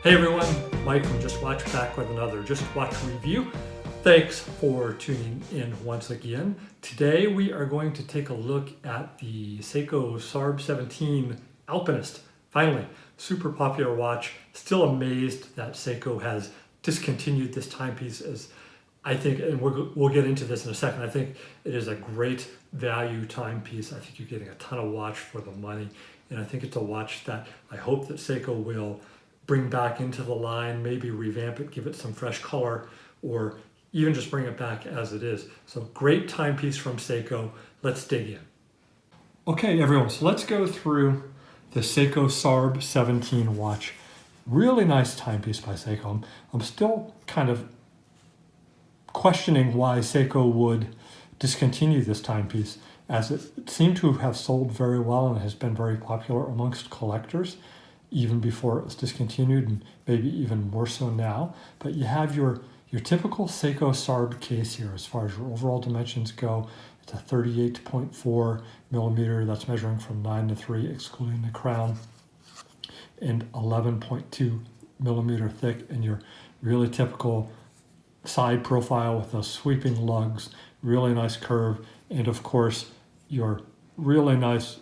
Hey everyone, Mike from Just Watch back with another Just Watch review. Thanks for tuning in once again. Today we are going to take a look at the Seiko SARB017 Alpinist. Finally, super popular watch. Still amazed that Seiko has discontinued this timepiece, as I think, and we'll get into this in a second. I think it is a great value timepiece. I think you're getting a ton of watch for the money, and I think it's a watch that I hope that Seiko will bring back into the line, maybe revamp it, give it some fresh color, or even just bring it back as it is. So great timepiece from Seiko. Let's dig in. Okay, everyone, so let's go through the Seiko SARB017 watch. Really nice timepiece by Seiko. I'm still kind of questioning why Seiko would discontinue this timepiece, as it seemed to have sold very well and has been very popular amongst collectors even before it was discontinued, and maybe even more so now. But you have your typical Seiko SARB case here as far as your overall dimensions go. It's a 38.4 millimeter, that's measuring from 9 to 3, excluding the crown, and 11.2 millimeter thick, and your really typical side profile with those sweeping lugs, really nice curve, and of course your really nice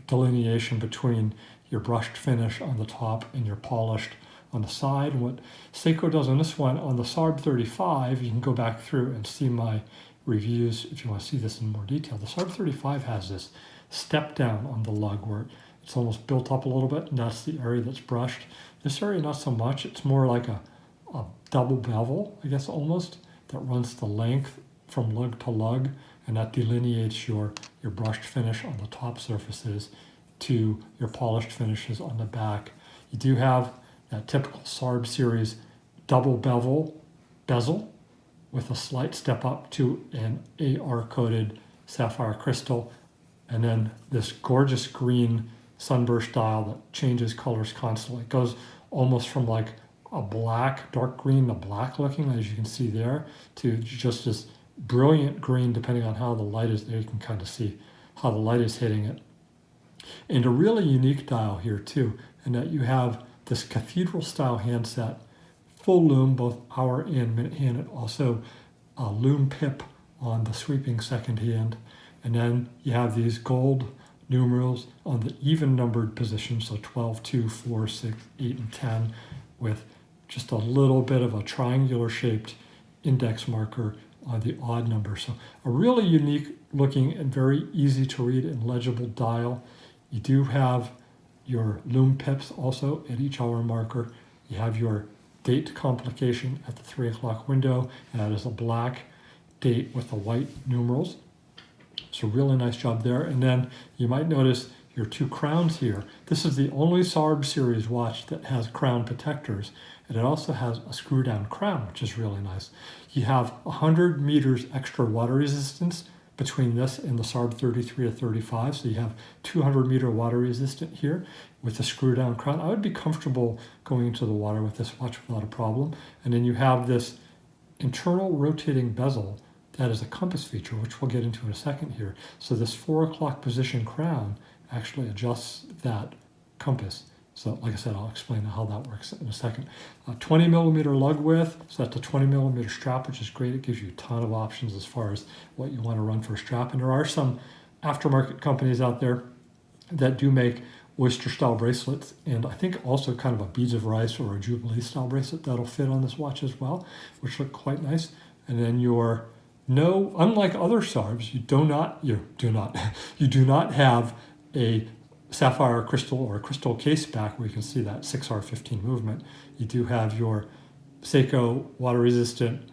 delineation between your brushed finish on the top and your polished on the side. And what Seiko does on this one, on the SARB035, you can go back through and see my reviews if you want to see this in more detail. The SARB035 has this step down on the lug where it's almost built up a little bit, and that's the area that's brushed. This area, not so much. It's more like a double bevel, I guess, almost, that runs the length from lug to lug, and that delineates your brushed finish on the top surfaces to your polished finishes on the back. You do have that typical SARB series double bezel with a slight step up to an AR coated sapphire crystal, and then this gorgeous green sunburst dial that changes colors constantly. It goes almost from like a black, dark green to black looking, as you can see there, to just this brilliant green depending on how the light is there. You can kind of see how the light is hitting it. And a really unique dial here too, in that you have this cathedral style handset, full loom, both hour and minute hand, and also a loom pip on the sweeping second hand. And then you have these gold numerals on the even numbered positions, so 12, 2, 4, 6, 8, and 10, with just a little bit of a triangular shaped index marker on the odd number. So a really unique looking and very easy to read and legible dial. You do have your loom pips also at each hour marker. You have your date complication at the 3 o'clock window, and that is a black date with the white numerals. So really nice job there. And then you might notice your two crowns here. This is the only SARB series watch that has crown protectors, and it also has a screw down crown, which is really nice. You have 100 meters extra water resistance between this and the SARB33 or 35, so you have 200 meter water resistant here with the screw down crown. I would be comfortable going into the water with this watch without a problem. And then you have this internal rotating bezel that is a compass feature, which we'll get into in a second here. So this 4 o'clock position crown actually adjusts that compass. So like I said, I'll explain how that works in a second. 20 millimeter lug width, so that's a 20 millimeter strap, which is great. It gives you a ton of options as far as what you want to run for a strap. And there are some aftermarket companies out there that do make oyster style bracelets, and I think also kind of a beads of rice or a jubilee style bracelet that'll fit on this watch as well, which look quite nice. And then unlike other SARBs, you do not have a sapphire crystal or a crystal case back where you can see that 6R15 movement. You do have your Seiko water resistant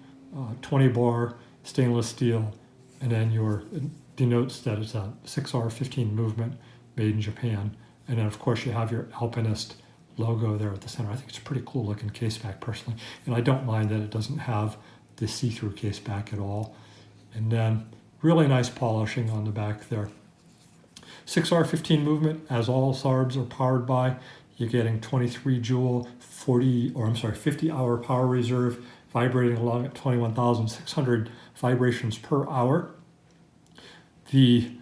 20 bar stainless steel, and then denotes that it's a 6R15 movement made in Japan. And then of course you have your Alpinist logo there at the center. I think it's a pretty cool looking case back personally, and I don't mind that it doesn't have the see-through case back at all. And then really nice polishing on the back there. 6R15 movement, as all SARBs are powered by. You're getting 23 joule, 50 hour power reserve, vibrating along at 21,600 vibrations per hour. The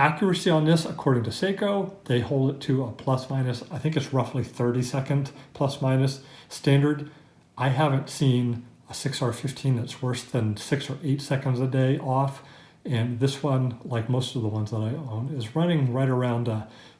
Accuracy on this, according to Seiko, they hold it to a plus minus, I think it's roughly 30-second plus minus standard. I haven't seen a 6R15 that's worse than 6 or 8 seconds a day off. And this one, like most of the ones that I own, is running right around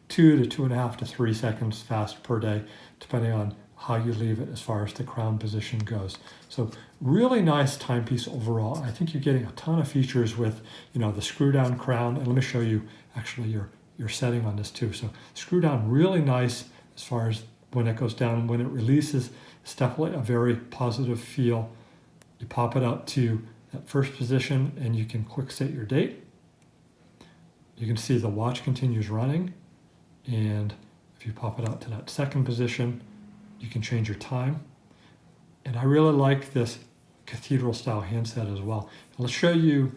2 to 2.5 to 3 seconds fast per day, depending on how you leave it as far as the crown position goes. So really nice timepiece overall. I think you're getting a ton of features with, the screw down crown. And let me show you actually your setting on this too. So screw down really nice as far as when it goes down. When it releases, it's definitely a very positive feel. You pop it up to that first position and you can quick set your date. You can see the watch continues running. And if you pop it out to that second position, you can change your time. And I really like this cathedral style handset as well. And let's show you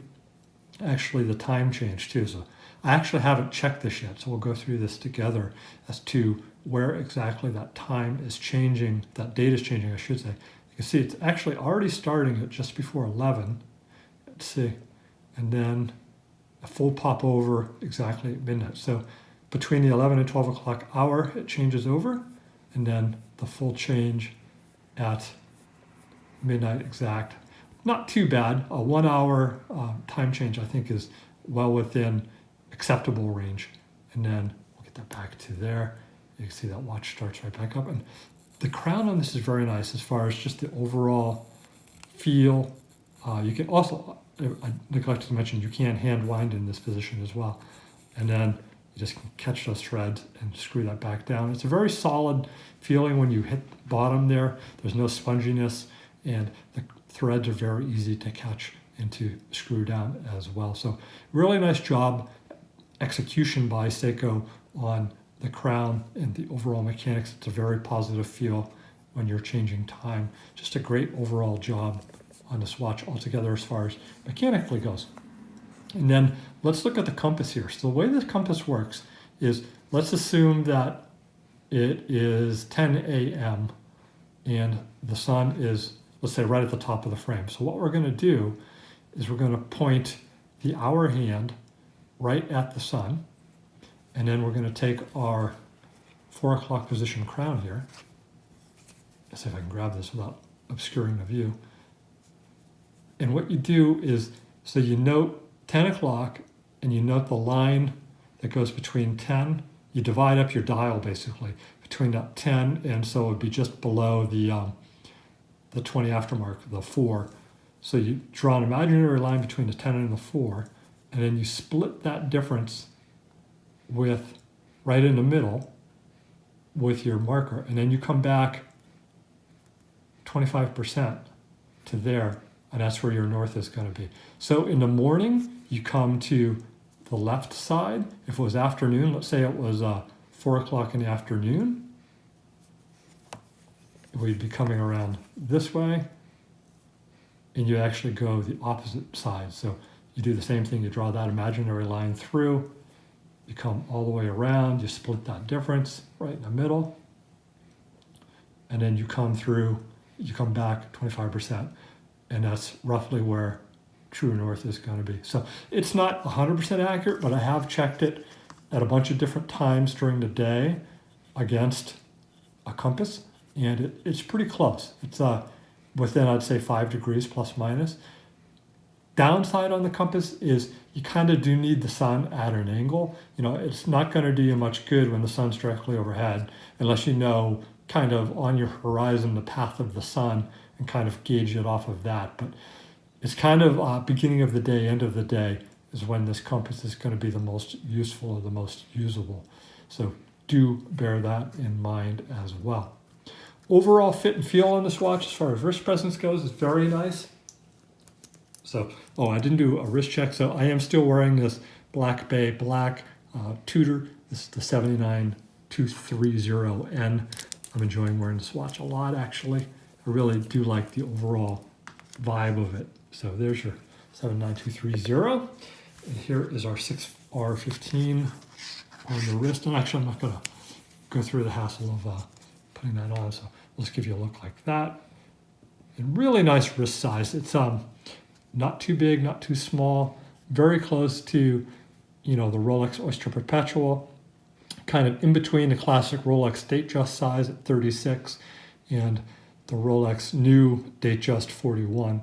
actually the time change too. So I actually haven't checked this yet, so we'll go through this together as to where exactly that time is changing, that date is changing, I should say. You can see it's actually already starting at just before 11. Let's see. And then a full pop over exactly at midnight. So between the 11 and 12 o'clock hour, it changes over, and then the full change at midnight exact. Not too bad. A 1 hour time change, I think, is well within acceptable range. And then we'll get that back to there. You can see that watch starts right back up. And the crown on this is very nice as far as just the overall feel. You can also, I neglected to mention, you can hand wind in this position as well. And then you just can catch those threads and screw that back down. It's a very solid feeling when you hit bottom there. There's no sponginess, and the threads are very easy to catch and to screw down as well. So really nice job, execution by Seiko on the crown and the overall mechanics. It's a very positive feel when you're changing time. Just a great overall job on this watch altogether as far as mechanically goes. And then let's look at the compass here. So the way this compass works is, let's assume that it is 10 a.m. and the sun is, let's say, right at the top of the frame. So what we're going to do is we're going to point the hour hand right at the sun, and then we're going to take our 4 o'clock position crown here. Let's see if I can grab this without obscuring the view. And what you do is, so you note 10 o'clock, and you note the line that goes between 10. You divide up your dial basically between that 10, and so it would be just below the 20 after mark, the 4. So you draw an imaginary line between the 10 and the 4, and then you split that difference with right in the middle with your marker, and then you come back 25% to there, and that's where your north is going to be. So in the morning, you come to the left side. If it was afternoon, let's say it was 4 o'clock in the afternoon, we'd be coming around this way, and you actually go the opposite side. So you do the same thing, you draw that imaginary line through, you come all the way around, you split that difference right in the middle, and then you come through, you come back 25%, and that's roughly where true north is going to be. So it's not 100% accurate, but I have checked it at a bunch of different times during the day against a compass, and it's pretty close. It's within, I'd say, 5 degrees plus minus. Downside on the compass is you kind of do need the sun at an angle. It's not going to do you much good when the sun's directly overhead, unless you know kind of on your horizon the path of the sun and kind of gauge it off of that. But it's kind of beginning of the day, end of the day is when this compass is going to be the most useful or the most usable. So do bear that in mind as well. Overall fit and feel on this watch as far as wrist presence goes is very nice. So, I didn't do a wrist check, so I am still wearing this Black Bay Black Tudor. This is the 79230N. I'm enjoying wearing this watch a lot, actually. I really do like the overall vibe of it. So there's your 79230. And here is our 6R15 on the wrist. And actually, I'm not going to go through the hassle of putting that on. So let's give you a look like that. And really nice wrist size. It's not too big, not too small, very close to the Rolex Oyster Perpetual, kind of in between the classic Rolex Datejust size at 36 and the Rolex new Datejust 41.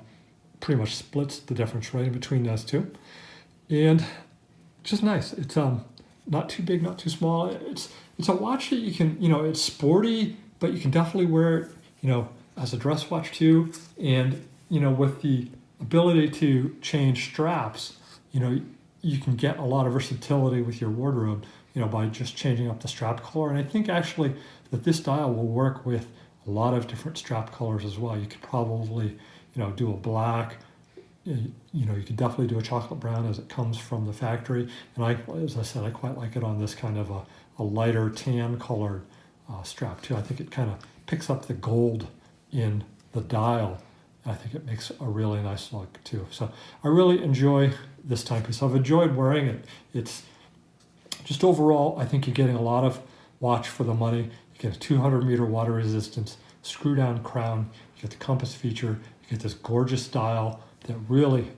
Pretty much splits the difference right in between those two. And just nice. It's not too big, not too small. It's a watch that you can, it's sporty, but you can definitely wear it, as a dress watch too. And, with the ability to change straps, you can get a lot of versatility with your wardrobe, by just changing up the strap color. And I think actually that this dial will work with a lot of different strap colors as well. You could probably, do a black, you could definitely do a chocolate brown as it comes from the factory. And as I said, I quite like it on this kind of a lighter tan colored strap too. I think it kind of picks up the gold in the dial. I think it makes a really nice look too. So I really enjoy this timepiece. I've enjoyed wearing it. It's just overall, I think you're getting a lot of watch for the money. You get a 200-meter water resistance, screw-down crown, you get the compass feature, you get this gorgeous dial that really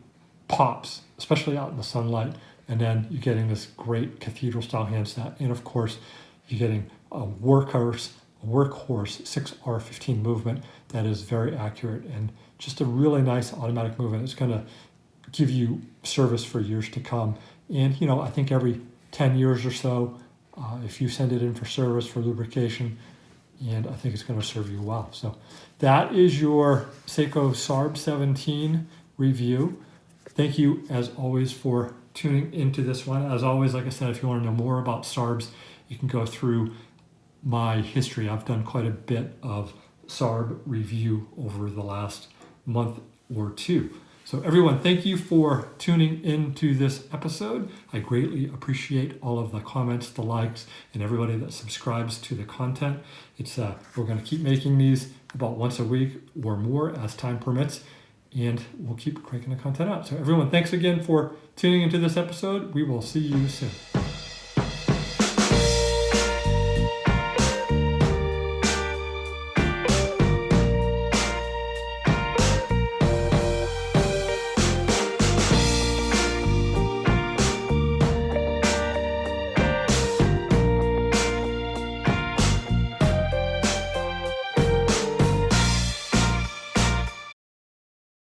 pops, especially out in the sunlight. And then you're getting this great cathedral-style handset. And of course, you're getting a workhorse 6R15 movement that is very accurate and just a really nice automatic movement. It's going to give you service for years to come. And, I think every 10 years or so, if you send it in for service, for lubrication, and I think it's going to serve you well. So that is your Seiko SARB017 review. Thank you, as always, for tuning into this one. As always, like I said, if you want to know more about SARBs, you can go through my history. I've done quite a bit of SARB review over the last month or two. So everyone, thank you for tuning into this episode. I greatly appreciate all of the comments, the likes, and everybody that subscribes to the content. We're going to keep making these about once a week or more as time permits, and we'll keep cranking the content out. So everyone, thanks again for tuning into this episode. We will see you soon.